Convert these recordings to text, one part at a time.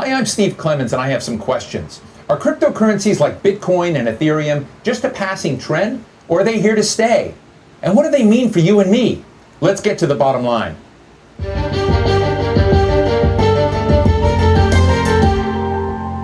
Hi, I'm Steve Clemens, and I have some questions. Are cryptocurrencies like Bitcoin and Ethereum just a passing trend, or are they here to stay? And what do they mean for you and me? Let's get to the bottom line.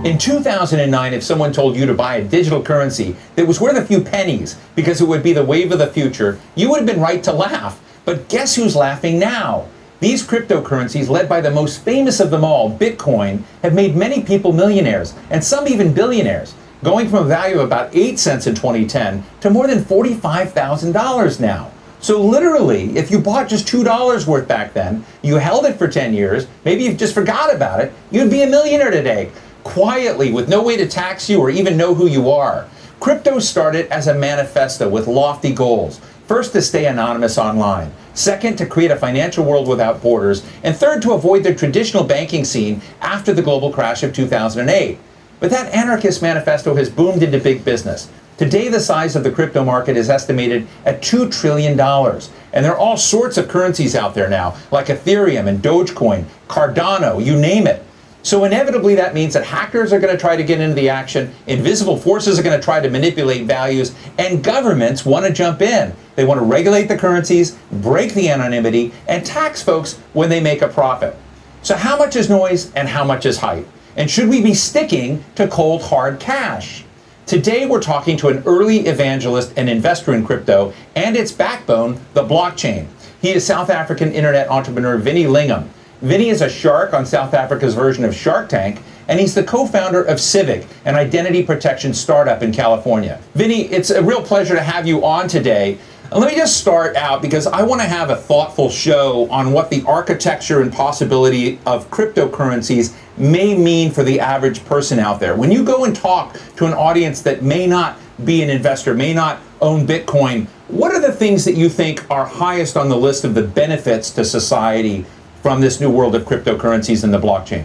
In 2009, if someone told you to buy a digital currency that was worth a few pennies because it would be the wave of the future, you would have been right to laugh. But guess who's laughing now? These cryptocurrencies, led by the most famous of them all, Bitcoin, have made many people millionaires, and some even billionaires, going from a value of about 8 cents in 2010 to more than $45,000 now. So literally, if you bought just $2 worth back then, you held it for 10 years, maybe you just forgot about it, you'd be a millionaire today, quietly, with no way to tax you or even know who you are. Crypto started as a manifesto with lofty goals. First, to stay anonymous online. Second, to create a financial world without borders. And third, to avoid the traditional banking scene after the global crash of 2008. But that anarchist manifesto has boomed into big business. Today, the size of the crypto market is estimated at $2 trillion. And there are all sorts of currencies out there now, like Ethereum and Dogecoin, Cardano, you name it. So inevitably, that means that hackers are going to try to get into the action, invisible forces are going to try to manipulate values, and governments want to jump in. They want to regulate the currencies, break the anonymity, and tax folks when they make a profit. So how much is noise and how much is hype? And should we be sticking to cold, hard cash? Today, we're talking to an early evangelist and investor in crypto and its backbone, the blockchain. He is South African internet entrepreneur Vinny Lingham. Vinny is a shark on South Africa's version of Shark Tank, and he's the co-founder of Civic, an identity protection startup in California. Vinny, it's a real pleasure to have you on today. And let me just start out because I want to have a thoughtful show on what the architecture and possibility of cryptocurrencies may mean for the average person out there. When you go and talk to an audience that may not be an investor, may not own Bitcoin, what are the things that you think are highest on the list of the benefits to society from this new world of cryptocurrencies and the blockchain?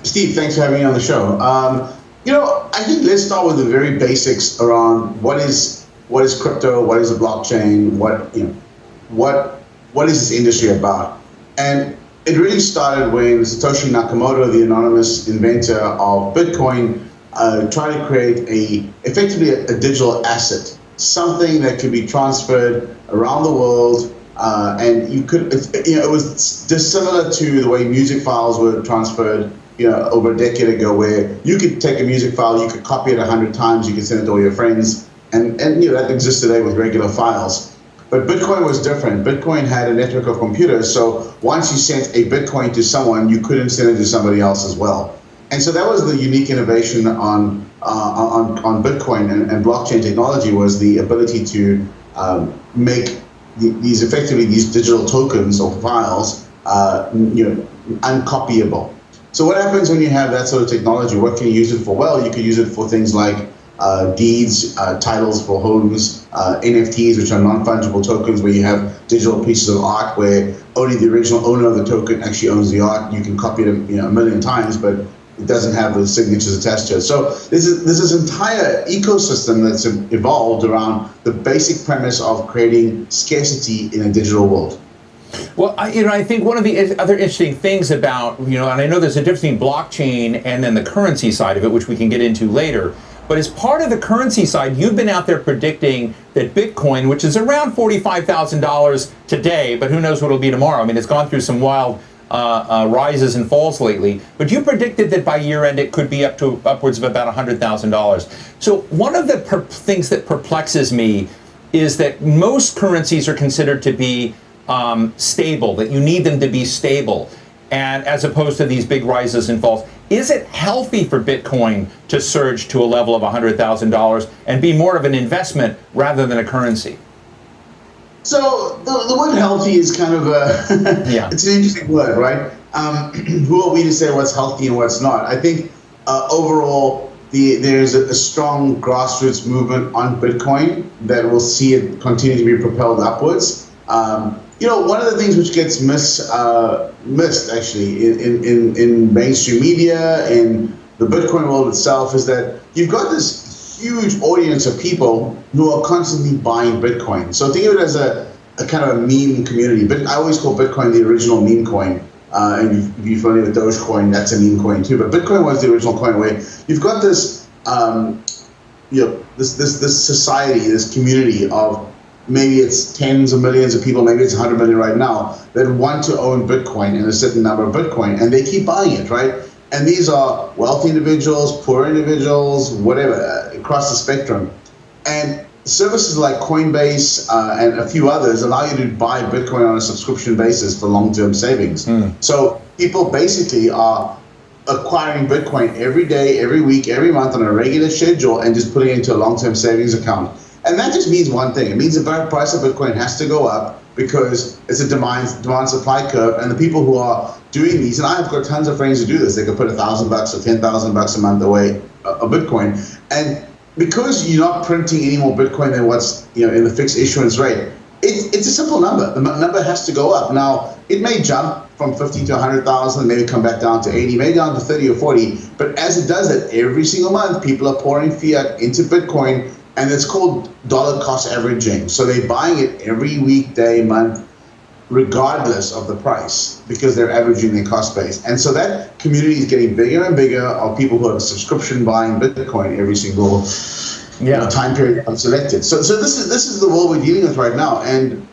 Steve, thanks for having me on the show. I think let's start with the very basics around what is crypto, what is a blockchain, what is this industry about? And it really started when Satoshi Nakamoto, the anonymous inventor of Bitcoin, tried to create effectively a digital asset, something that could be transferred around the world. And it was dissimilar to the way music files were transferred, over a decade ago, where you could take a music file, you could copy it 100 times, you could send it to all your friends, and that exists today with regular files. But Bitcoin was different. Bitcoin had a network of computers, so once you sent a Bitcoin to someone, you couldn't send it to somebody else as well. And so that was the unique innovation on Bitcoin and blockchain technology, was the ability to make these digital tokens or files, uncopyable. So what happens when you have that sort of technology? What can you use it for? Well, you could use it for things like deeds, titles for homes, NFTs, which are non-fungible tokens, where you have digital pieces of art where only the original owner of the token actually owns the art. You can copy it a million times, but it doesn't have the signatures attached to it. So there's this entire ecosystem that's evolved around the basic premise of creating scarcity in a digital world. Well, I think one of the other interesting things about, and I know there's a difference between blockchain and then the currency side of it, which we can get into later. But as part of the currency side, you've been out there predicting that Bitcoin, which is around $45,000 today, but who knows what it'll be tomorrow. I mean, it's gone through some wild rises and falls lately, but you predicted that by year end it could be upwards of about $100,000. So one of the things that perplexes me is that most currencies are considered to be stable, that you need them to be stable, and as opposed to these big rises and falls. Is it healthy for Bitcoin to surge to a level of $100,000 and be more of an investment rather than a currency? So the word healthy is kind of it's an interesting word, right? Who are we to say what's healthy and what's not? I think overall there's a strong grassroots movement on Bitcoin that will see it continue to be propelled upwards. One of the things which gets missed actually in mainstream media, in the Bitcoin world itself, is that you've got this huge audience of people who are constantly buying Bitcoin. So think of it as a kind of a meme community. But I always call Bitcoin the original meme coin. And if you're familiar with Dogecoin, that's a meme coin too. But Bitcoin was the original coin where you've got this, this society, this community of maybe it's tens of millions of people, maybe it's 100 million right now, that want to own Bitcoin and a certain number of Bitcoin, and they keep buying it, right? And these are wealthy individuals, poor individuals, whatever, across the spectrum. And services like Coinbase and a few others allow you to buy Bitcoin on a subscription basis for long-term savings. So people basically are acquiring Bitcoin every day, every week, every month on a regular schedule and just putting it into a long-term savings account. And that just means one thing. It means the price of Bitcoin has to go up because it's a demand-supply curve, and the people who are doing these, and I've got tons of friends who do this, they could put $1,000 or $10,000 a month away of Bitcoin, and because you're not printing any more Bitcoin than what's in the fixed issuance rate, it's a simple number. The number has to go up. Now, it may jump from 50 to 100,000, maybe come back down to 80, maybe down to 30 or 40, but as it does that every single month, people are pouring fiat into Bitcoin, and it's called dollar cost averaging. So they're buying it every week, day, month, regardless of the price, because they're averaging their cost base. And so that community is getting bigger and bigger of people who are subscription buying Bitcoin every single time period selected. So this is the world we're dealing with right now. And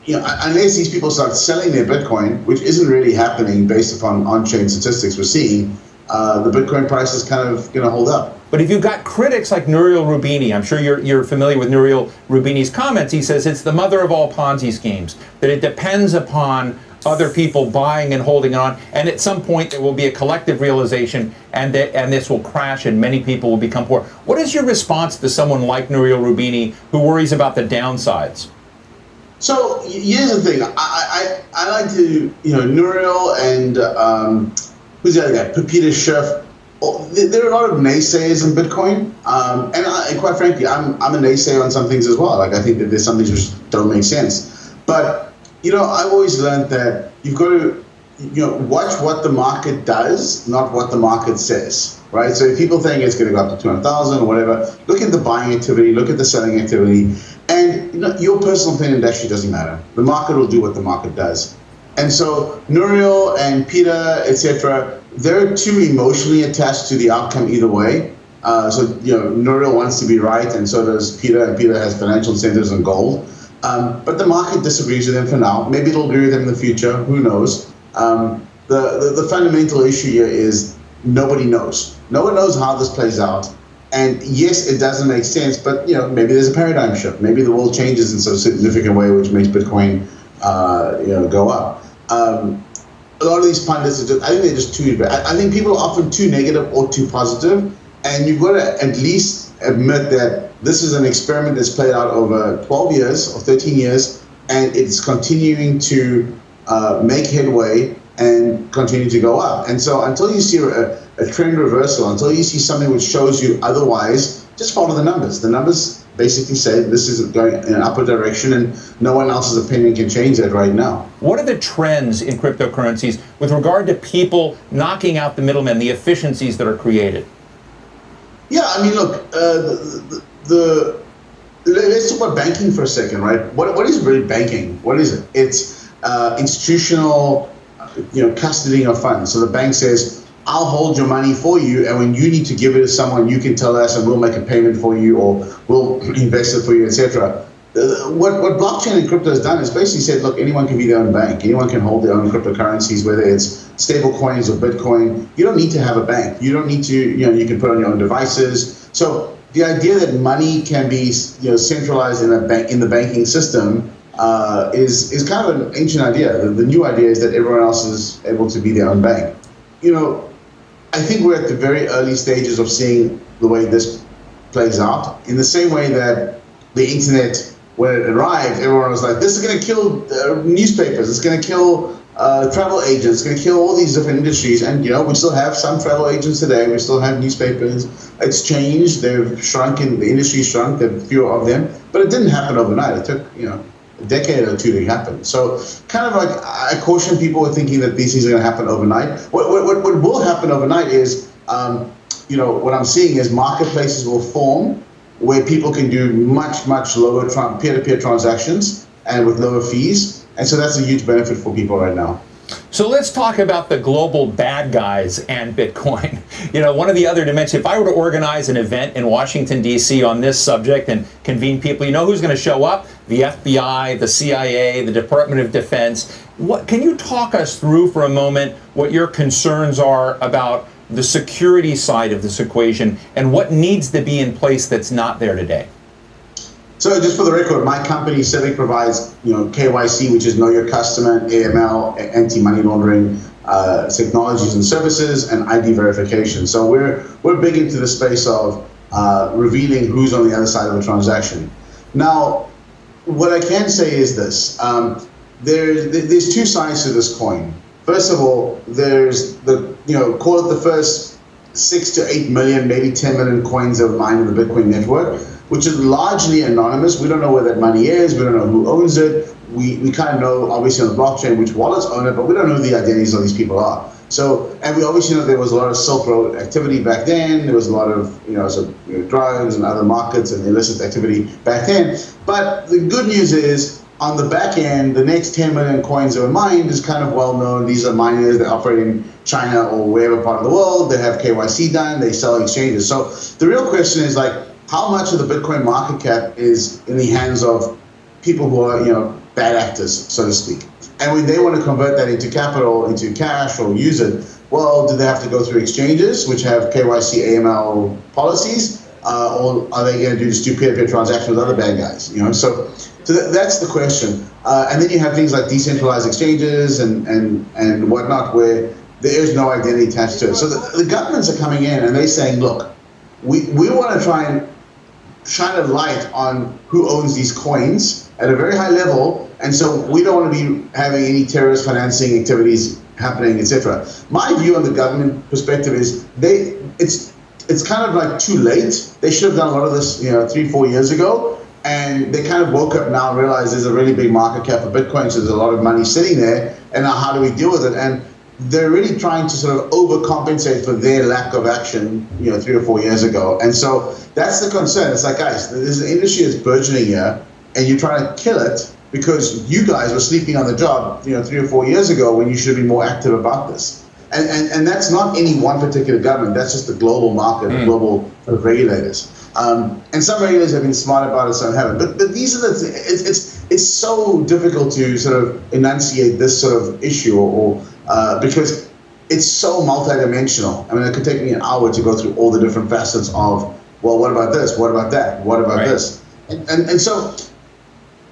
unless these people start selling their Bitcoin, which isn't really happening based upon on-chain statistics we're seeing, the Bitcoin price is kind of going to hold up. But if you've got critics like Nouriel Roubini, I'm sure you're familiar with Nouriel Roubini's comments. He says it's the mother of all Ponzi schemes, that it depends upon other people buying and holding on, and at some point there will be a collective realization, and this will crash, and many people will become poor. What is your response to someone like Nouriel Roubini who worries about the downsides? So here's the thing. I like to, Nouriel and who's the other guy? Peter Schiff. There are a lot of naysayers in Bitcoin, and quite frankly, I'm a naysayer on some things as well. Like, I think that there's some things which don't make sense. But I've always learned that you've got to watch what the market does, not what the market says, right? So if people think it's going to go up to 200,000 or whatever, look at the buying activity, look at the selling activity, and your personal opinion actually doesn't matter. The market will do what the market does. And so Nouriel and Peter, etc., they're too emotionally attached to the outcome either way. So Nouriel wants to be right, and so does Peter, and Peter has financial incentives and gold. But the market disagrees with them for now. Maybe it'll agree with them in the future. Who knows? The fundamental issue here is nobody knows. No one knows how this plays out. And yes, it doesn't make sense, but maybe there's a paradigm shift. Maybe the world changes in some significant way, which makes Bitcoin go up. A lot of these pundits I think they're just too. I think people are often too negative or too positive, and you've got to at least admit that this is an experiment that's played out over 12 years or 13 years, and it's continuing to make headway and continue to go up. And so until you see a trend reversal, until you see something which shows you otherwise, just follow the numbers. The numbers basically say this is going in an upward direction, and no one else's opinion can change that right now. What are the trends in cryptocurrencies with regard to people knocking out the middlemen, the efficiencies that are created? Yeah, I mean, look, let's talk about banking for a second, right? What is really banking? What is it? It's institutional, custodying of funds. So the bank says, I'll hold your money for you, and when you need to give it to someone, you can tell us, and we'll make a payment for you, or we'll invest it for you, etc. What blockchain and crypto has done is basically said, look, anyone can be their own bank. Anyone can hold their own cryptocurrencies, whether it's stable coins or Bitcoin. You don't need to have a bank. You don't need to, you can put on your own devices. So the idea that money can be, centralized in the banking system is kind of an ancient idea. The new idea is that everyone else is able to be their own bank. I think we're at the very early stages of seeing the way this plays out. In the same way that the internet, when it arrived, everyone was like, this is going to kill newspapers, it's going to kill travel agents, it's going to kill all these different industries. And, we still have some travel agents today, we still have newspapers. It's changed, they've shrunk, and the industry shrunk, there are fewer of them. But it didn't happen overnight. It took, a decade or two to happen. So kind of like I caution people with thinking that these things are going to happen overnight. What will happen overnight is, what I'm seeing is marketplaces will form where people can do much, much lower peer-to-peer transactions, and with lower fees. And so that's a huge benefit for people right now. So let's talk about the global bad guys and Bitcoin. You know, one of the other dimensions, if I were to organize an event in Washington, D.C. on this subject and convene people, you know who's going to show up? The FBI, the CIA, the Department of Defense. Can you talk us through for a moment what your concerns are about the security side of this equation and what needs to be in place that's not there today? So just for the record, my company, Civic, provides KYC, which is Know Your Customer, AML, anti-money laundering technologies and services, and ID verification. So we're big into the space of revealing who's on the other side of a transaction. Now, what I can say is this: there's two sides to this coin. First of all, there's call it the first 6 to 8 million, maybe 10 million coins that are mined in the Bitcoin network, which is largely anonymous. We don't know where that money is. We don't know who owns it. We kind of know, obviously, on the blockchain which wallets own it, but we don't know who the identities of these people are. So, and we obviously know there was a lot of Silk Road activity back then. There was a lot of drugs and other markets and illicit activity back then. But the good news is, on the back end, the next 10 million coins that are mined is kind of well known. These are miners that operate in China or wherever part of the world. They have KYC done. They sell exchanges. So the real question is how much of the Bitcoin market cap is in the hands of people who are, bad actors, so to speak? And when they want to convert that into capital, into cash, or use it, well, do they have to go through exchanges, which have KYC, AML policies, or are they going to do this peer-to-peer transaction with other bad guys? So that's the question. And then you have things like decentralized exchanges and whatnot, where there is no identity attached to it. So the governments are coming in and they're saying, look, we want to try and shine a light on who owns these coins at a very high level, and so we don't want to be having any terrorist financing activities happening, etc. My view on the government perspective is it's kind of like too late. They should have done a lot of this 3-4 years ago, and they kind of woke up now and realized there's a really big market cap for Bitcoin, so there's a lot of money sitting there, and now how do we deal with it? And they're really trying to sort of overcompensate for their lack of action, 3 or 4 years ago. And so that's the concern. It's like, guys, there's an industry that's burgeoning here, and you're trying to kill it because you guys were sleeping on the job, 3 or 4 years ago when you should be more active about this. And that's not any one particular government. That's just the global market, the global regulators. And some regulators have been smart about it, some haven't. But these are it's so difficult to sort of enunciate this sort of issue or because it's so multidimensional. I mean, it could take me an hour to go through all the different facets of, well, what about this? What about that? What about this? And so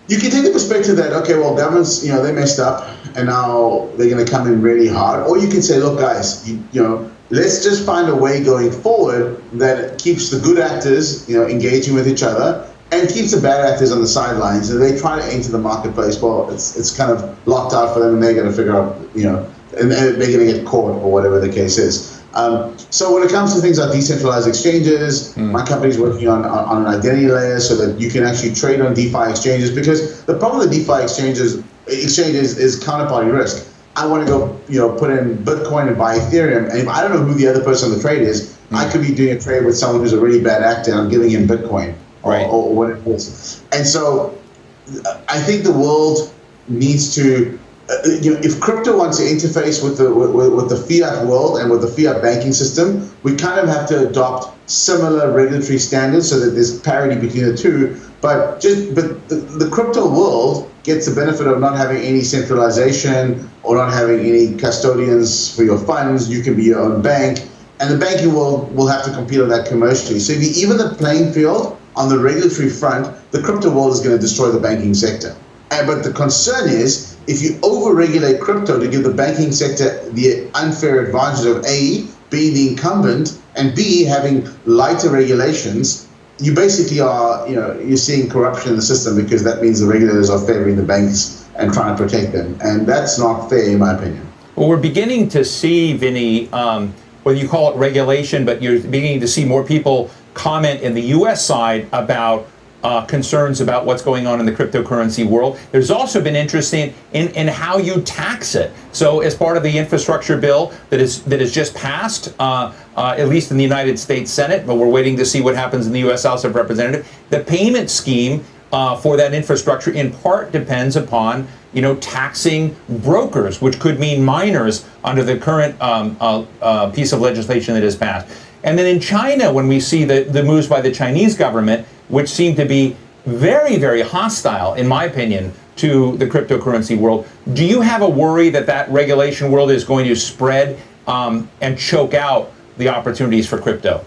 you can take the perspective that, okay, well, governments, they messed up and now they're going to come in really hard. Or you can say, look, guys, let's just find a way going forward that keeps the good actors, engaging with each other and keeps the bad actors on the sidelines. And they try to enter the marketplace. Well, it's kind of locked out for them and they're going to figure out, and they're going to get caught or whatever the case is. So when it comes to things like decentralized exchanges, my company's working on an identity layer so that you can actually trade on DeFi exchanges, because the problem with DeFi exchanges is counterparty risk. I want to go, put in Bitcoin and buy Ethereum, and if I don't know who the other person on the trade is, I could be doing a trade with someone who's a really bad actor and I'm giving him Bitcoin or whatever it is. And so I think the world needs to, if crypto wants to interface with the fiat world and with the fiat banking system, we kind of have to adopt similar regulatory standards so that there's parity between the two. But the crypto world gets the benefit of not having any centralization or not having any custodians for your funds. You can be your own bank, and the banking world will have to compete on that commercially. So if you even the playing field on the regulatory front, the crypto world is going to destroy the banking sector. But the concern is, if you over-regulate crypto to give the banking sector the unfair advantage of A, being the incumbent, and B, having lighter regulations, you basically are, you're seeing corruption in the system, because that means the regulators are favoring the banks and trying to protect them. And that's not fair, in my opinion. Well, we're beginning to see, Vinny, whether you call it regulation, but you're beginning to see more people comment in the U.S. side about concerns about what's going on in the cryptocurrency world. There's also been interest in how you tax it. So as part of the infrastructure bill that is just passed, at least in the United States Senate, but we're waiting to see what happens in the U.S. House of Representatives, the payment scheme for that infrastructure in part depends upon taxing brokers, which could mean miners under the current piece of legislation that has passed. And then in China, when we see the moves by the Chinese government, which seem to be very, very hostile, in my opinion, to the cryptocurrency world, do you have a worry that that regulation world is going to spread and choke out the opportunities for crypto?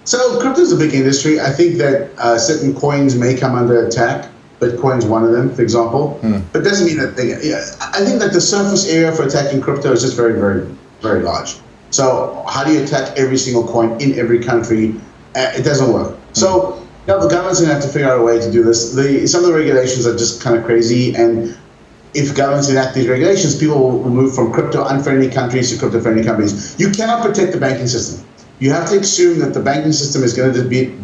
So crypto is a big industry. I think that certain coins may come under attack. Bitcoin's one of them, for example. But it doesn't mean that I think that the surface area for attacking crypto is just very, very, very large. So how do you attack every single coin in every country? It doesn't work. So the government's going to have to figure out a way to do this. Some of the regulations are just kind of crazy. And if governments enact these regulations, people will move from crypto-unfriendly countries to crypto-friendly companies. You cannot protect the banking system. You have to assume that the banking system is going to be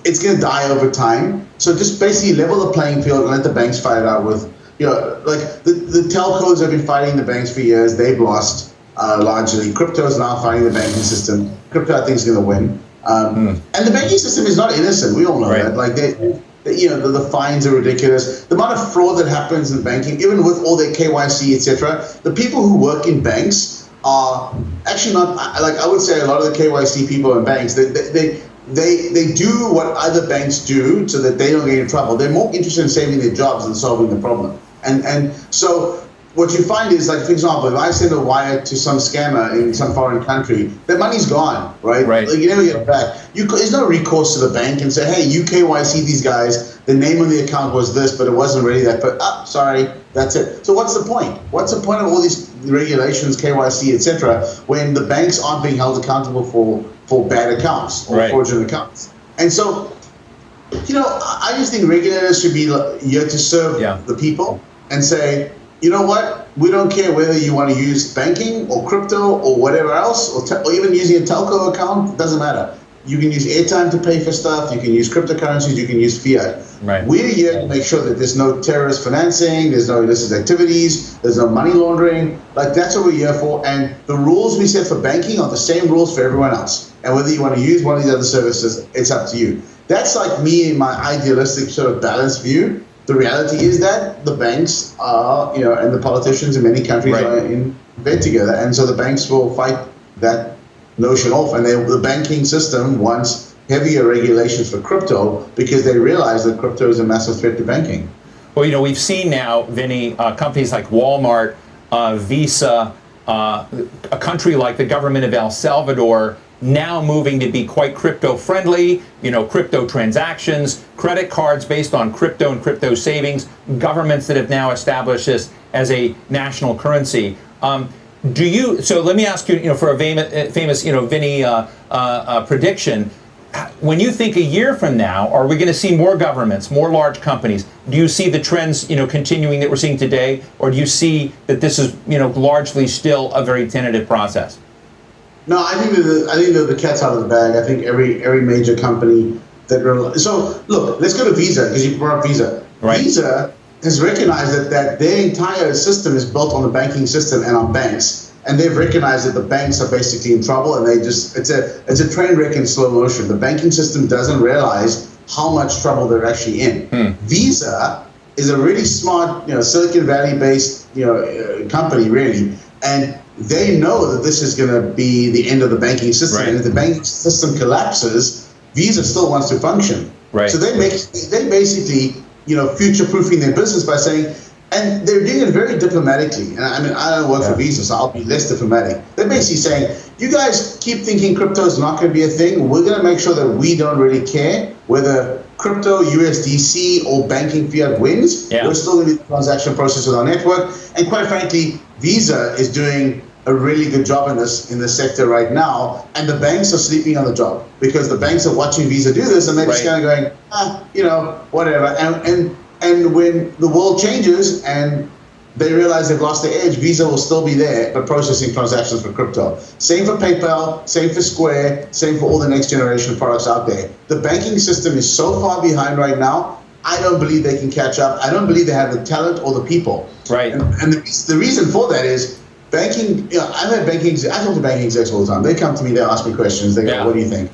it's going to die over time. So just basically level the playing field and let the banks fight it out with, like the telcos have been fighting the banks for years. They've lost largely. Crypto is now fighting the banking system. Crypto, I think, is going to win. And the banking system is not innocent. We all know that. Like the fines are ridiculous. The amount of fraud that happens in banking, even with all their KYC, etc. The people who work in banks are actually not, like I would say a lot of the KYC people in banks, they do what other banks do so that they don't get in trouble. They're more interested in saving their jobs than solving the problem. And so what you find is, like, for example, if I send a wire to some scammer in some foreign country, their money's gone, right? Like, you never get it back. There's no recourse to the bank and say, hey, you KYC these guys, the name on the account was this, but it wasn't really that, but sorry, that's it. So what's the point? What's the point of all these regulations, KYC, etc., when the banks aren't being held accountable for bad accounts or fraudulent accounts? And so, I just think regulators should be here to serve the people and say, you know what? We don't care whether you want to use banking or crypto or whatever else, or even using a telco account. It doesn't matter. You can use airtime to pay for stuff. You can use cryptocurrencies. You can use fiat. We're here to make sure that there's no terrorist financing, there's no illicit activities, there's no money laundering. Like, that's what we're here for. And the rules we set for banking are the same rules for everyone else. And whether you want to use one of these other services, it's up to you. That's like me in my idealistic sort of balanced view. The reality is that the banks are, and the politicians in many countries are in bed together. And so the banks will fight that notion off. And the banking system wants heavier regulations for crypto because they realize that crypto is a massive threat to banking. Well, we've seen now, Vinny, companies like Walmart, Visa, a country like the government of El Salvador now moving to be quite crypto friendly, crypto transactions, credit cards based on crypto and crypto savings, governments that have now established this as a national currency. So let me ask you, for a famous Vinny prediction, when you think a year from now, are we going to see more governments, more large companies? Do you see the trends, continuing that we're seeing today, or do you see that this is, largely still a very tentative process? No, I think that the cat's out of the bag. I think every major company so look, let's go to Visa, because you brought up Visa. Visa has recognized that their entire system is built on the banking system and on banks, and they've recognized that the banks are basically in trouble, and it's a train wreck in slow motion. The banking system doesn't realize how much trouble they're actually in. Visa is a really smart, Silicon Valley based, company really, and they know that this is going to be the end of the banking system. And if the banking system collapses, Visa still wants to function. So they basically, future-proofing their business by saying, and they're doing it very diplomatically. And I mean, I don't work for Visa, so I'll be less diplomatic. They're basically saying, you guys keep thinking crypto is not going to be a thing. We're going to make sure that we don't really care whether crypto, USDC, or banking fiat wins. We're still going to be the transaction process with our network. And quite frankly, Visa is doing a really good job in this sector right now, and the banks are sleeping on the job because the banks are watching Visa do this, and they're just kind of going, whatever. And when the world changes and they realize they've lost their edge, Visa will still be there, but processing transactions for crypto. Same for PayPal, same for Square, same for all the next generation products out there. The banking system is so far behind right now, I don't believe they can catch up. I don't believe they have the talent or the people. And the reason for that is, banking, I talk to banking execs all the time. They come to me, they ask me questions, they go, what do you think?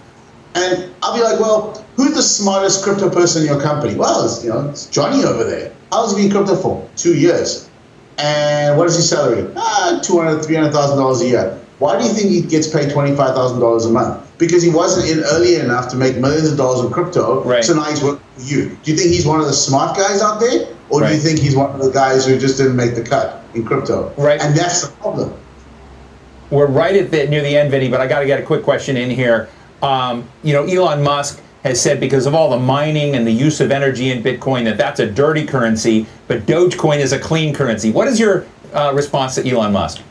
And I'll be like, well, who's the smartest crypto person in your company? Well, it's Johnny over there. How long has he been in crypto for? 2 years. And what is his salary? $200,000, $300,000 a year. Why do you think he gets paid $25,000 a month? Because he wasn't in early enough to make millions of dollars in crypto, right. So now he's working for you. Do you think he's one of the smart guys out there? Or do you think he's one of the guys who just didn't make the cut in crypto? Right. And that's the problem. We're right at near the end, Vinny, but I got to get a quick question in here. Elon Musk has said because of all the mining and the use of energy in Bitcoin that's a dirty currency, but Dogecoin is a clean currency. What is your response to Elon Musk?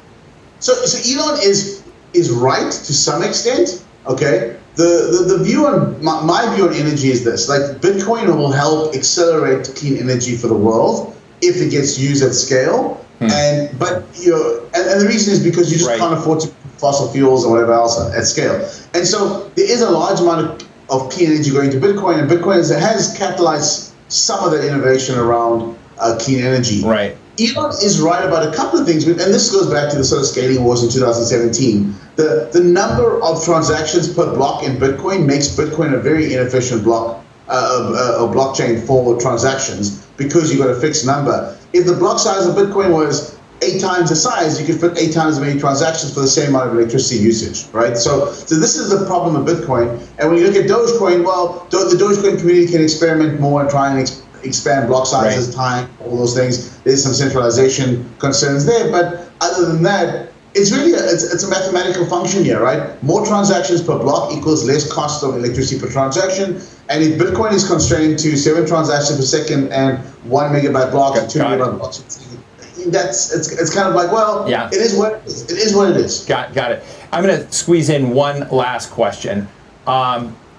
So Elon is right to some extent. Okay, the view on my view on energy is this: like Bitcoin will help accelerate clean energy for the world if it gets used at scale. And the reason is because you just can't afford to fossil fuels or whatever else at scale. And so there is a large amount of clean energy going to Bitcoin, and Bitcoin has catalyzed some of the innovation around clean energy. Right. Elon is right about a couple of things, and this goes back to the sort of scaling wars in 2017. The number of transactions per block in Bitcoin makes Bitcoin a very inefficient blockchain for transactions because you've got a fixed number. If the block size of Bitcoin was 8 times the size, you could fit 8 times as many transactions for the same amount of electricity usage, right? So this is the problem of Bitcoin. And when you look at Dogecoin, well, the Dogecoin community can experiment more and try and expand block sizes, time, all those things. There's some centralization concerns there, but other than that, it's really it's a mathematical function here, right? More transactions per block equals less cost of electricity per transaction. And if Bitcoin is constrained to 7 transactions per second and 1 megabyte blocks and 2 megabyte blocks, it's kind of like, well, it is what it is. It is what it is. Got it. I'm going to squeeze in one last question.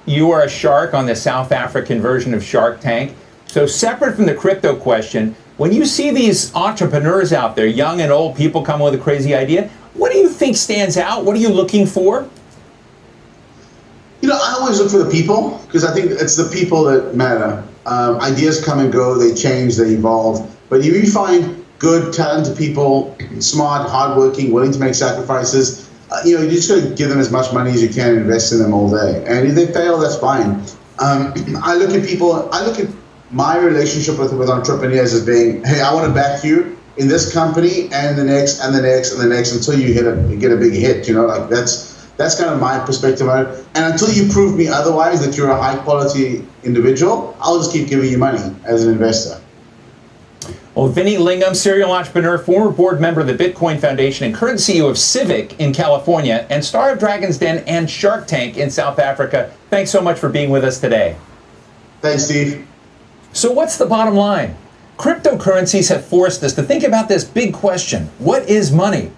You are a shark on the South African version of Shark Tank. So separate from the crypto question, when you see these entrepreneurs out there, young and old people come with a crazy idea, what do you think stands out? What are you looking for? I always look for the people because I think it's the people that matter. Ideas come and go, they change, they evolve. But if you find good, talented people, smart, hardworking, willing to make sacrifices, you just got to give them as much money as you can and invest in them all day. And if they fail, that's fine. I look at my relationship with entrepreneurs as being, hey, I want to back you in this company and the next and the next and the next until you get a big hit. Like that's kind of my perspective on it. And until you prove me otherwise, that you're a high quality individual, I'll just keep giving you money as an investor. Well, Vinny Lingham, serial entrepreneur, former board member of the Bitcoin Foundation, and current CEO of Civic in California, and star of Dragon's Den and Shark Tank in South Africa. Thanks so much for being with us today. Thanks, Steve. So what's the bottom line? Cryptocurrencies have forced us to think about this big question. What is money?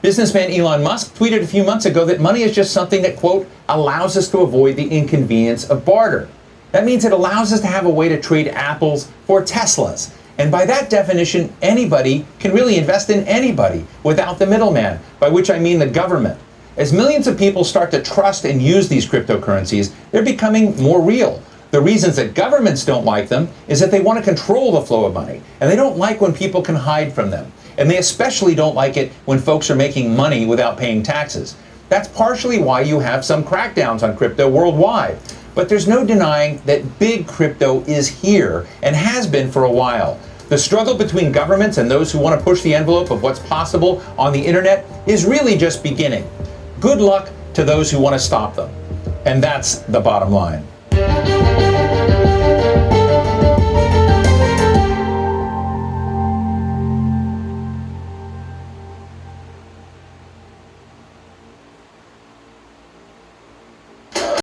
Businessman Elon Musk tweeted a few months ago that money is just something that, quote, allows us to avoid the inconvenience of barter. That means it allows us to have a way to trade apples for Teslas. And by that definition, anybody can really invest in anybody without the middleman, by which I mean the government. As millions of people start to trust and use these cryptocurrencies, they're becoming more real. The reasons that governments don't like them is that they want to control the flow of money, and they don't like when people can hide from them. And they especially don't like it when folks are making money without paying taxes. That's partially why you have some crackdowns on crypto worldwide. But there's no denying that big crypto is here and has been for a while. The struggle between governments and those who want to push the envelope of what's possible on the internet is really just beginning. Good luck to those who want to stop them. And that's the bottom line.